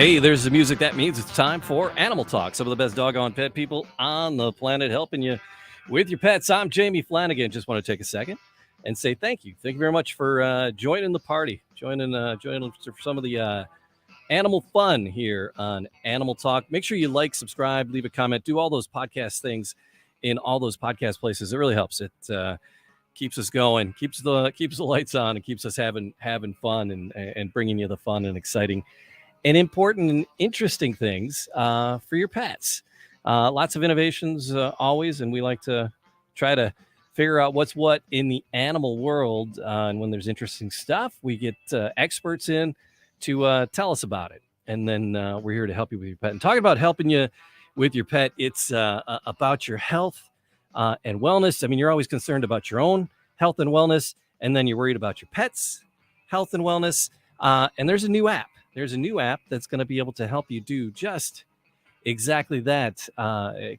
Hey, there's the music. That means it's time for Animal Talk. Some of the best doggone pet people on the planet helping you with your pets. I'm Jamie Flanagan. Just want to take a second and say thank you. Thank you very much for joining the party, joining for some of the animal fun here on Animal Talk. Make sure you like, subscribe, leave a comment, do all those podcast things in all those podcast places. It really helps. It keeps us going, keeps the lights on, and keeps us having fun and bringing you the fun and exciting and important and interesting things for your pets. Lots of innovations always, and we like to try to figure out what's what in the animal world. And when there's interesting stuff, we get experts in to tell us about it. And then we're here to help you with your pet. And talking about helping you with your pet, it's about your health and wellness. I mean, you're always concerned about your own health and wellness, and then you're worried about your pet's health and wellness. And there's a new app. There's a new app that's going to be able to help you do just exactly that.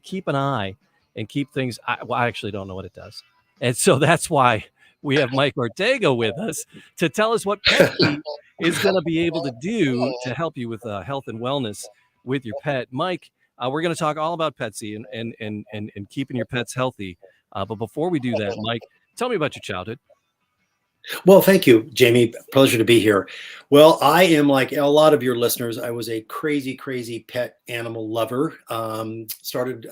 Keep an eye and keep things. I actually don't know what it does. And so that's why we have Mike Ortega with us to tell us what Petzey is going to be able to do to help you with health and wellness with your pet. Mike, we're going to talk all about Petzey and keeping your pets healthy. But before we do that, Mike, tell me about your childhood. Well, thank you, Jamie. Pleasure to be here. Well, I am like a lot of your listeners. I was a crazy, crazy pet animal lover. Started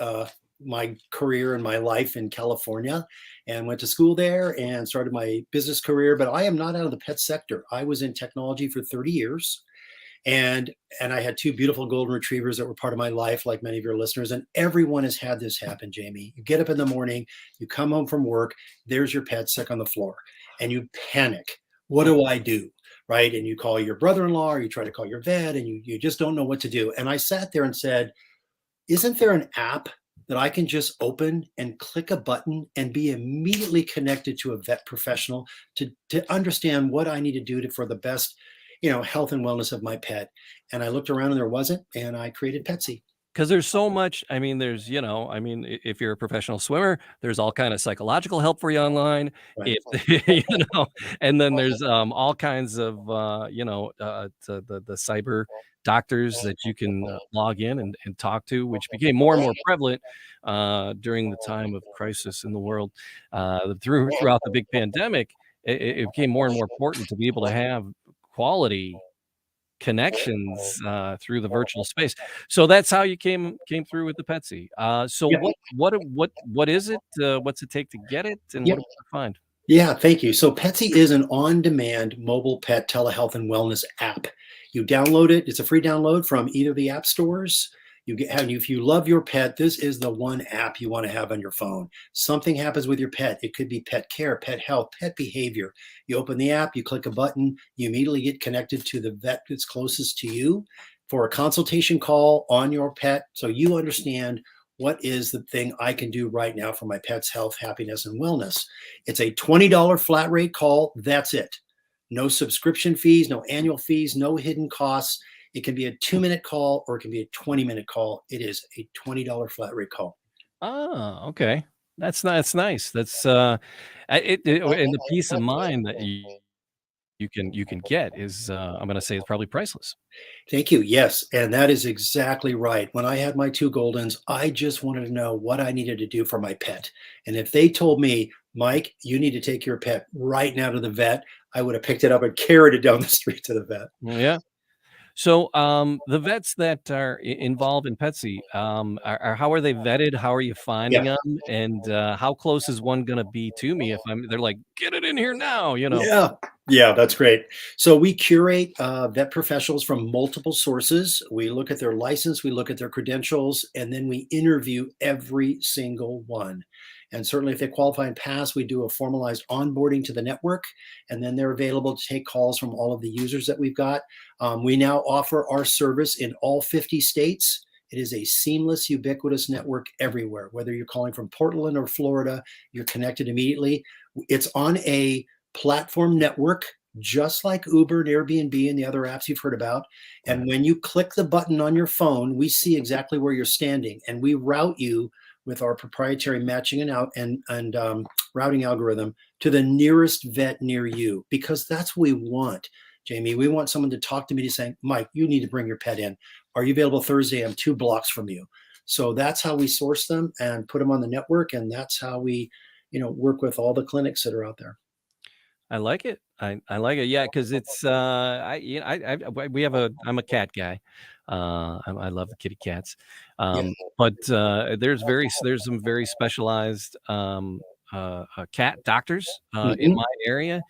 my career and my life in California and went to school there and started my business career. But I am not out of the pet sector. I was in technology for 30 years. And I had two beautiful golden retrievers that were part of my life, like many of your listeners. And everyone has had this happen, Jamie. You get up in the morning, you come home from work, there's your pet sick on the floor, and you panic. What do I do? Right? And you call your brother-in-law, or you try to call your vet, and you just don't know what to do. And I sat there and said, isn't there an app that I can just open and click a button and be immediately connected to a vet professional to understand what I need to do for the best health and wellness of my pet? And I looked around and there wasn't, and I created Petzey. Because there's so much. I mean, if you're a professional swimmer, there's all kind of psychological help for you online. Right. And then there's all kinds of the cyber doctors that you can log in and talk to, which became more and more prevalent during the time of crisis in the world throughout the big pandemic. It became more and more important to be able to have quality connections through the virtual space. So that's how you came through with the Petzey. So Yeah. what is it? What's it take to get it, and Yeah. what do you find? Yeah, thank you. So Petzey is an on-demand mobile pet telehealth and wellness app. You download it. It's a free download from either of the app stores. And if you love your pet, this is the one app you want to have on your phone. Something happens with your pet. It could be pet care, pet health, pet behavior. You open the app, you click a button, you immediately get connected to the vet that's closest to you for a consultation call on your pet, so you understand what is the thing I can do right now for my pet's health, happiness, and wellness. It's a $20 flat rate call. That's it. No subscription fees, no annual fees, no hidden costs. It can be a 2-minute call or it can be a 20-minute call. It is a $20 flat rate call. Oh, okay. That's nice. That's and the peace of mind that you can get is I'm going to say is probably priceless. Thank you. Yes. And that is exactly right. When I had my two Goldens, I just wanted to know what I needed to do for my pet. And if they told me, Mike, you need to take your pet right now to the vet, I would have picked it up and carried it down the street to the vet. Yeah. So, the vets that are involved in Petzey, how are they vetted? How are you finding Yeah. them? And how close is one going to be to me if they're like, get it in here now, Yeah. Yeah, that's great. So we curate vet professionals from multiple sources. We look at their license, we look at their credentials, and then we interview every single one. And certainly if they qualify and pass, we do a formalized onboarding to the network, and then they're available to take calls from all of the users that we've got. We now offer our service in all 50 states. It is a seamless, ubiquitous network everywhere. Whether you're calling from Portland or Florida, you're connected immediately. It's on a platform network, just like Uber and Airbnb and the other apps you've heard about. And when you click the button on your phone, we see exactly where you're standing, and we route you with our proprietary matching and routing algorithm to the nearest vet near you, because that's what we want. Jamie. We want someone to talk to me to say, Mike, you need to bring your pet in. Are you available Thursday? I'm 2 blocks from you. So that's how we source them and put them on the network. And that's how we, work with all the clinics that are out there. I like it. I like it. Yeah, because it's we have I'm a cat guy. I love the kitty cats. Yeah. But there's some very specialized cat doctors in Mhm. my area.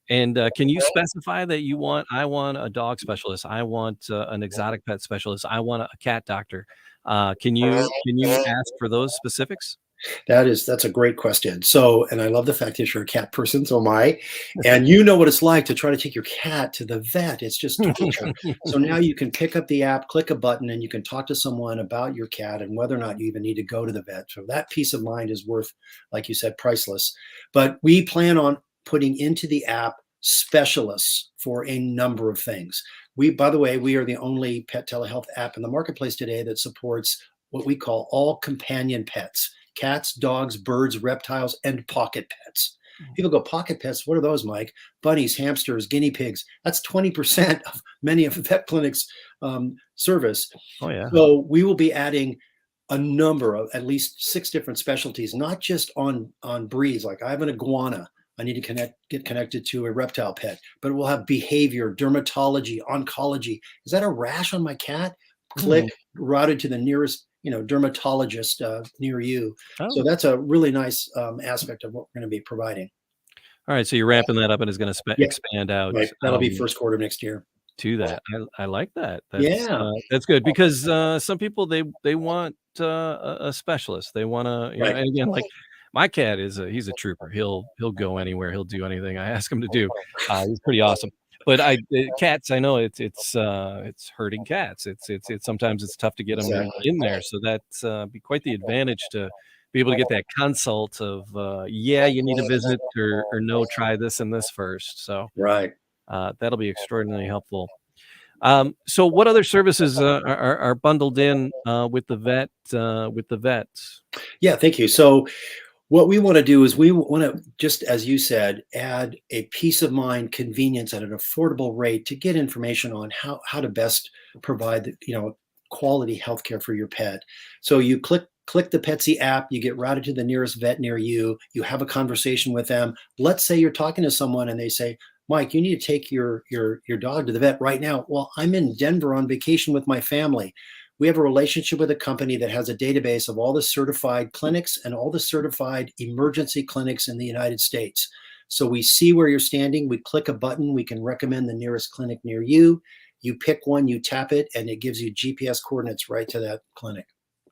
And can you specify that I want a dog specialist, I want an exotic pet specialist, I want a cat doctor. Can you ask for those specifics? That's a great question. So, and I love the fact that you're a cat person, so am I. And you know what it's like to try to take your cat to the vet. It's just torture. So now you can pick up the app, click a button, and you can talk to someone about your cat and whether or not you even need to go to the vet. So that peace of mind is worth, like you said, priceless. But we plan on putting into the app specialists for a number of things. By the way, we are the only pet telehealth app in the marketplace today that supports what we call all companion pets: cats, dogs, birds, reptiles, and pocket pets. People go, pocket pets, what are those, Mike? Bunnies, hamsters, guinea pigs. That's 20% of many of the vet clinics' service. Oh yeah. So we will be adding a number of at least 6 different specialties, not just on breeds. Like I have an iguana. I need to get connected to a reptile pet, but we'll have behavior, dermatology, oncology. Is that a rash on my cat? Click, routed to the nearest dermatologist near you. So Oh. that's a really nice aspect of what we're going to be providing. All right, so you're ramping that up and it's gonna Yeah, expand out, right. That'll be first quarter of next year. to that. I like that. Yeah, That's good because, some people, they want, a specialist. They wanna, right. and again, like, my cat he's a trooper. He'll go anywhere. He'll do anything I ask him to do. He's pretty awesome. But cats, I know it's herding cats. It's sometimes it's tough to get them Exactly. in there, so that's, be quite the advantage to be able to get that consult of, "Yeah, you need a visit," or "No, try this and this first." So, Right. that'll be extraordinarily helpful. So what other services, are bundled in, with the vets? Yeah, thank you. So what we want to do is we want to, just as you said, add a peace of mind convenience at an affordable rate to get information on how to best provide quality healthcare for your pet. So you click the Petzey app, you get routed to the nearest vet near you, you have a conversation with them. Let's say you're talking to someone and they say, Mike, you need to take your dog to the vet right now. Well, I'm in Denver on vacation with my family. We have a relationship with a company that has a database of all the certified clinics and all the certified emergency clinics in the United States. So we see where you're standing. We click a button. We can recommend the nearest clinic near you. You pick one, you tap it, and it gives you GPS coordinates right to that clinic.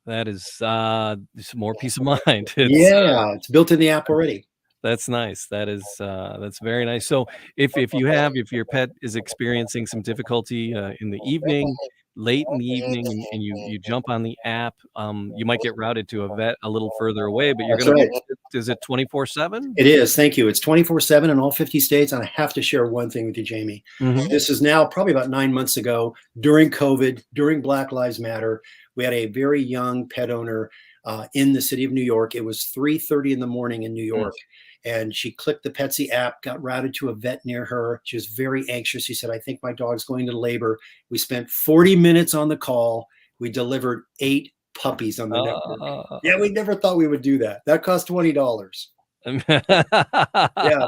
That is, some more peace of mind. It's Yeah, it's built in the app already. That's nice. That's very nice. So if your pet is experiencing some difficulty, in the evening, late in the evening, and you jump on the app, you might get routed to a vet a little further away, but you're That's gonna be right. is it 24/7? It is. Thank you. It's 24/7 in all 50 states. And I have to share one thing with you, Jamie. Mhm. This is now probably about 9 months ago during COVID, during Black Lives Matter. We had a very young pet owner in the city of New York. It was 3:30 in the morning in New Mm. York. And she clicked the Petzey app, got routed to a vet near her. She was very anxious. She said, I think my dog's going to labor. We spent 40 minutes on the call. We delivered 8 puppies on the network. Uh, Yeah, we never thought we would do that. That cost $20. Yeah,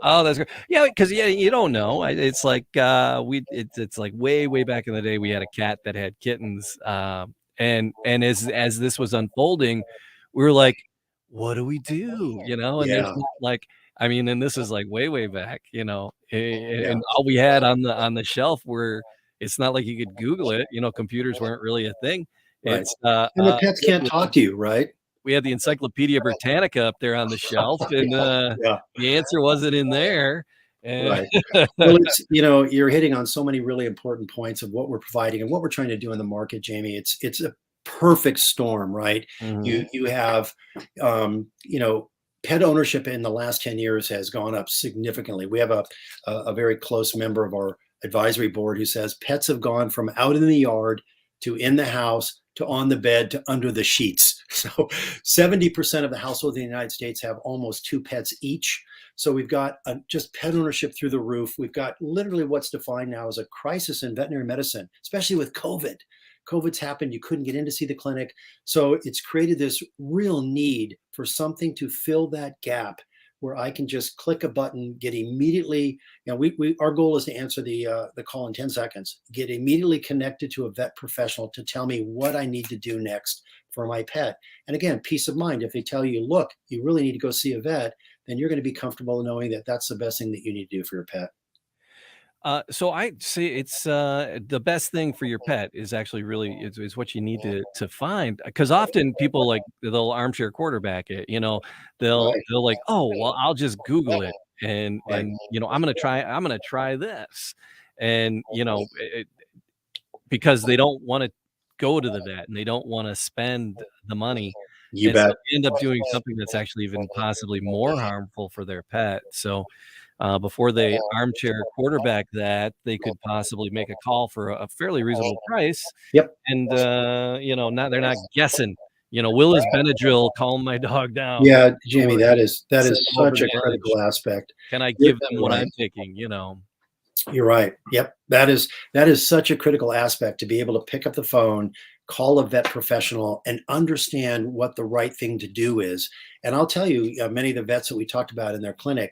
Oh, that's great. Yeah, because you don't know. It's like, it's like way back in the day, we had a cat that had kittens, and as this was unfolding, we were like, "What do we do?" And there's yeah, not like, I mean, and this is like way back, yeah, and all we had on the shelf were, it's not like you could Google it, computers weren't really a thing. right. It's, And the pets can't talk to you, right? we had the Encyclopedia Britannica up there on the shelf, and, Yeah, the answer wasn't in there, and right. Well, you're hitting on so many really important points of what we're providing and what we're trying to do in the market, Jamie. It's a perfect storm, right? Mhm. You have, pet ownership in the last 10 years has gone up significantly. We have a very close member of our advisory board who says pets have gone from out in the yard to in the house to on the bed to under the sheets. So 70% of the households in the United States have almost two pets each. So we've got just pet ownership through the roof. We've got literally what's defined now as a crisis in veterinary medicine, especially with COVID. COVID's happened. You couldn't get in to see the clinic. So it's created this real need for something to fill that gap where I can just click a button, get immediately, our goal is to answer the call in 10 seconds, get immediately connected to a vet professional to tell me what I need to do next for my pet. And again, peace of mind. If they tell you, look, you really need to go see a vet, then you're going to be comfortable knowing that that's the best thing that you need to do for your pet. So I say it's the best thing for your pet is actually really is what you need to find, because often people like they'll armchair quarterback it, Right, they'll like, oh well, I'll just Google it right. and I'm gonna try this, and because they don't want to go to the vet and they don't want to spend the money, You and so bet. they end up doing something that's actually even possibly more harmful for their pet. So before they armchair quarterback that, they could possibly make a call for a fairly reasonable price, Yep. and now they're not guessing. Will his Benadryl calm my dog down, Yeah, Jamie, or that send is him over such a the edge? critical aspect. Can I You're give them what right. I'm taking? You're right. Yep. That is such a critical aspect to be able to pick up the phone, call a vet professional, and understand what the right thing to do is. And I'll tell you, many of the vets that we talked about in their clinic,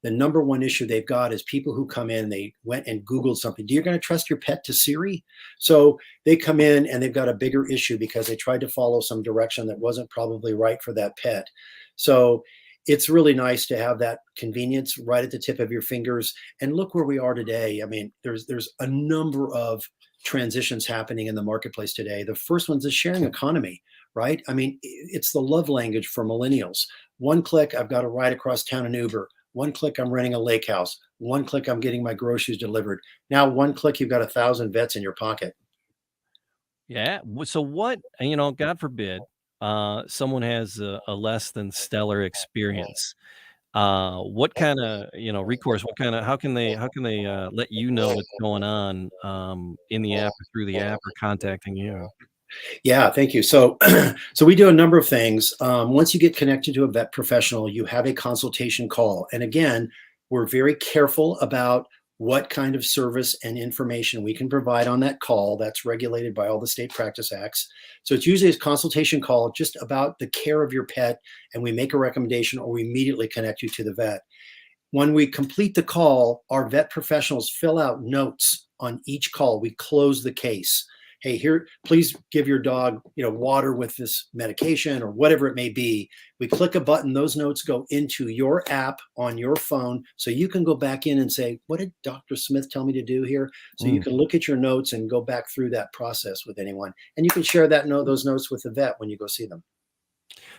the number one issue they've got is people who come in, they went and Googled something. Do you going to trust your pet to Siri? So they come in and they've got a bigger issue because they tried to follow some direction that wasn't probably right for that pet. So it's really nice to have that convenience right at the tip of your fingers. And look where we are today. I mean, there's a number of transitions happening in the marketplace today. The first one's the sharing economy, right? I mean, it's the love language for millennials. One click, I've got a ride across town in Uber. One click, I'm renting a lake house. One click, I'm getting my groceries delivered. Now, one click, you've got 1,000 vets in your pocket. Yeah. So what, God forbid, someone has a less than stellar experience. What kind of, recourse, how can they let you know what's going on in the app or through the app or contacting you? Yeah, thank you. So, so we do a number of things. Once you get connected to a vet professional, you have a consultation call. And again, we're very careful about what kind of service and information we can provide on that call. That's regulated by all the state practice acts. So it's usually a consultation call just about the care of your pet, and we make a recommendation or we immediately connect you to the vet. When we complete the call, our vet professionals fill out notes on each call. We close the case. Hey, here, please give your dog, water with this medication or whatever it may be. We click a button, those notes go into your app on your phone. So you can go back in and say, what did Dr. Smith tell me to do here? So you Mm. can look at your notes and go back through that process with anyone. And you can share those notes with the vet when you go see them.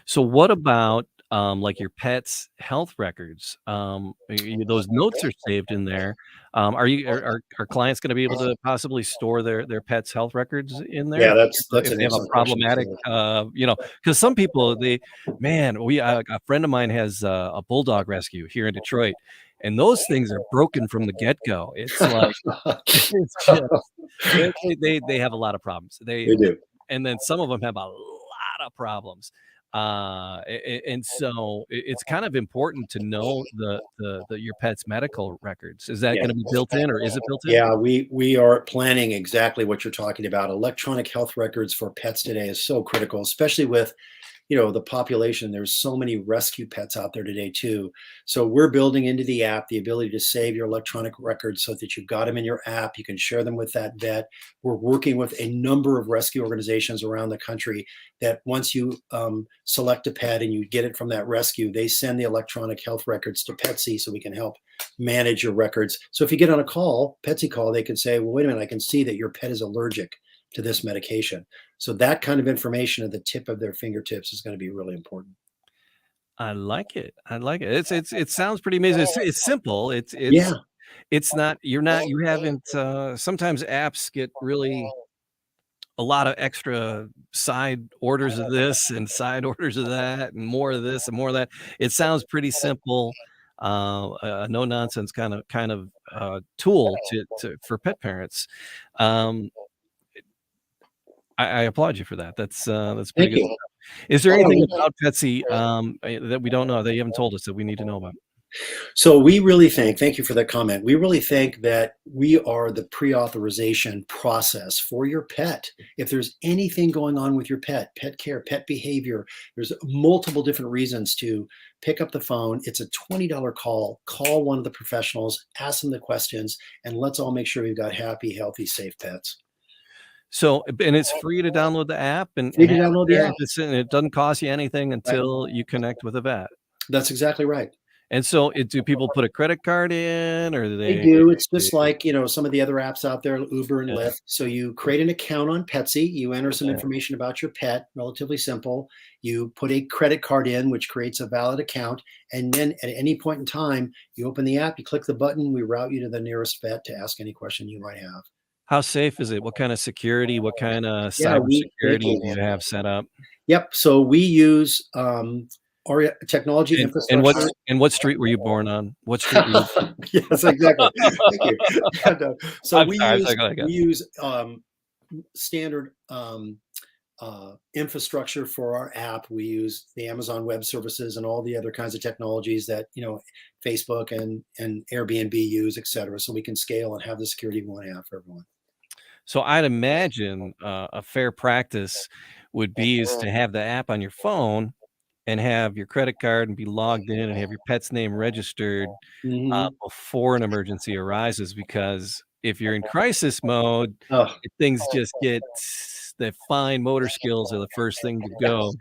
So what about like your pet's health records? Those notes are saved in there. Are clients going to be able to possibly store their pets' health records in there Yeah, that's if an they have a excellent question. problematic, because some people a friend of mine has a bulldog rescue here in Detroit, and those things are broken from the get go. It's like it's just they have a lot of problems. They do. And then some of them have a lot of problems. And so it's kind of important to know your pet's medical records. Is that Yeah. going to be built in, or is it built in? Yeah, we are planning exactly what you're talking about. Electronic health records for pets today is so critical, especially with the population. There's so many rescue pets out there today too. So we're building into the app the ability to save your electronic records so that you've got them in your app. You can share them with that vet. We're working with a number of rescue organizations around the country that once you select a pet and you get it from that rescue, they send the electronic health records to Petzey so we can help manage your records. So if you get on a call, Petzey call, they can say, well, wait a minute, I can see that your pet is allergic to this medication. So that kind of information at the tip of their fingertips is going to be really important. I like it. I like it. It sounds pretty amazing. It's simple. Yeah. It's not you haven't sometimes apps get really a lot of extra side orders of this and side orders of that and more of this and more of that. It sounds pretty simple, a no nonsense tool to for pet parents. Um, I applaud you for that. That's pretty Thank good you. stuff. Is there anything about Petzey that we don't know that you haven't told us that we need to know about? So we really thank you for that comment. We really think that we are the pre-authorization process for your pet. If there's anything going on with your pet care, pet behavior, there's multiple different reasons to pick up the phone. It's a $20 call. Call one of the professionals, ask them the questions, and let's all make sure we've got happy, healthy, safe pets. So, and it's free to download the app and Free to have it download the there. app. And it doesn't cost you anything Right. until you connect with a vet. That's exactly right. And so, do people put a credit card in, or do They they? do. It's just like, some of the other apps out there, Uber and Yeah, Lyft. So you create an account on Petzey, you enter some yeah. information about your pet, relatively simple. You put a credit card in, which creates a valid account. And then at any point in time, you open the app, you click the button, we route you to the nearest vet to ask any question you might have. How safe is it? What kind of security? What kind of Yeah, thank cybersecurity you. do you have set up? Yep. So we use our technology infrastructure. And what street were you born on? What street were you? Yes, exactly. Thank you. And, so I'm we sorry, use go ahead. we use standard infrastructure for our app. We use the Amazon Web Services and all the other kinds of technologies that Facebook and Airbnb use, et cetera. So we can scale and have the security we want to have for everyone. So I'd imagine a fair practice would be is to have the app on your phone and have your credit card and be logged in and have your pet's name registered Mhm. before an emergency arises. Because if you're in crisis mode, Oh, if things just get the fine motor skills are the first thing to go.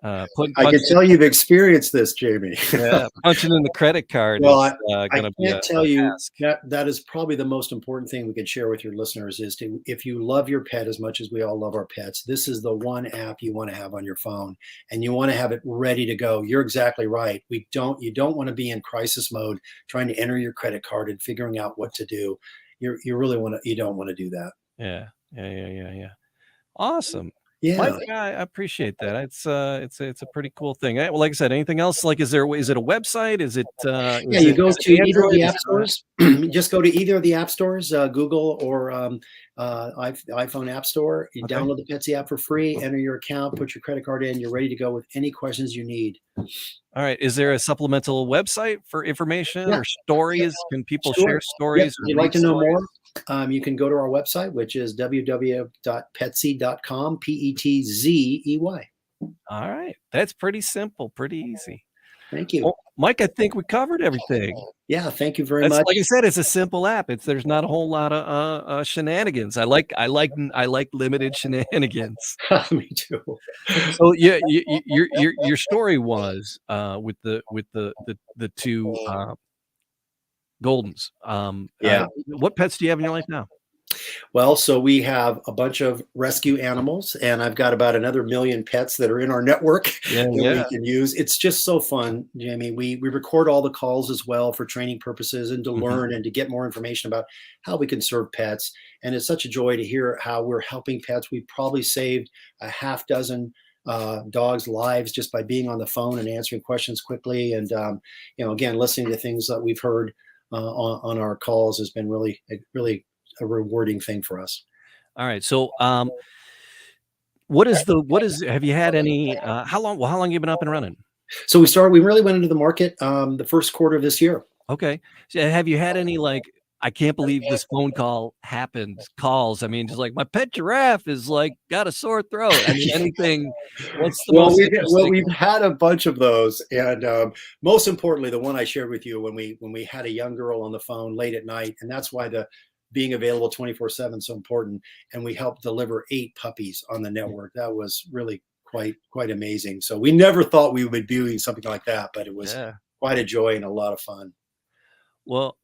I can Punching, tell you've experienced this, Jamie. yeah, punching in the credit card Well, is I going to be can't a tell you task. that is probably the most important thing we can share with your listeners is to, if you love your pet as much as we all love our pets, this is the one app you want to have on your phone, and you want to have it ready to go. You're exactly right. You don't want to be in crisis mode trying to enter your credit card and figuring out what to do. You don't want to do that. Yeah. Awesome. Yeah. Mike, I appreciate that. It's a pretty cool thing. Well, like I said, anything else? Like, is it a website? Is it Yeah, is you it go is to it either of Android? the Is app stores. Just go to either of the app stores, Google or iPhone App Store. You Okay. download the Petzey app for free, enter your account, put your credit card in. You're ready to go with any questions you need. All right. Is there a supplemental website for information Yeah, or stories? Can people sure. share Yep. stories If or you'd like read to know stories? more, you can go to our website, which is www.petzey.com, Petzey. All right. That's pretty simple, pretty easy. Thank you. Well, Mike, I think we covered everything. Yeah, thank you very That's much. like I said, it's a simple app. There's not a whole lot of shenanigans. I like limited shenanigans. Me too. So yeah, your story was with the two Goldens. Yeah. What pets do you have in your life now? Well, so we have a bunch of rescue animals, and I've got about another million pets that are in our network that we can use. It's just so fun, Jamie. We record all the calls as well for training purposes and to learn and to get more information about how we can serve pets. And it's such a joy to hear how we're helping pets. We've probably saved a half dozen dogs' lives just by being on the phone and answering questions quickly. And again, listening to things that we've heard on our calls has been really a rewarding thing for us. All right. So, have you had any, how long have you been up and running? So we really went into the market the first quarter of this year. Okay. So have you had any, like, I can't believe this phone call happened calls? I mean, just like my pet giraffe is like got a sore throat. I mean, anything. What's the most interesting? We've had a bunch of those, and most importantly, the one I shared with you when we had a young girl on the phone late at night, and that's why the being available 24/7 so important. And we helped deliver 8 puppies on the network. That was really quite amazing. So we never thought we would be doing something like that, but it was quite a joy and a lot of fun. Well,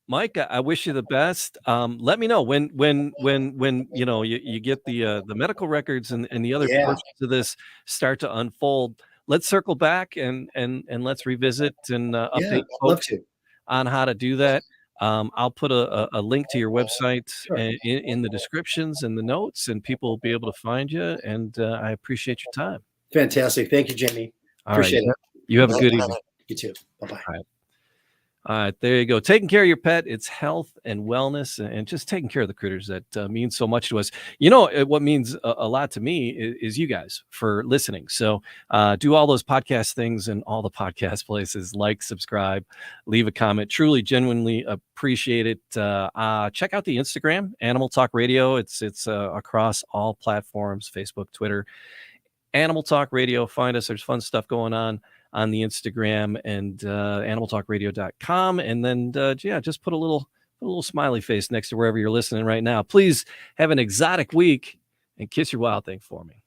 Mike, I wish you the best. Let me know when you get the medical records and the other portions of this start to unfold. Let's circle back and let's revisit and update folks on how to do that. I'll put a link to your website in the descriptions and the notes, and people will be able to find you. And I appreciate your time. Fantastic. Thank you, Jamie. Appreciate it. You have a good evening. You too. Bye-bye. All right. All right, there you go. Taking care of your pet, it's health and wellness, and just taking care of the critters that means so much to us. What means a lot to me is you guys for listening. So do all those podcast things in all the podcast places, like, subscribe, leave a comment. Truly, genuinely appreciate it. Check out the Instagram, Animal Talk Radio. It's across all platforms, Facebook, Twitter. Animal Talk Radio. Find us. There's fun stuff going on the Instagram and animaltalkradio.com. And then, just put a little smiley face next to wherever you're listening right now. Please have an exotic week and kiss your wild thing for me.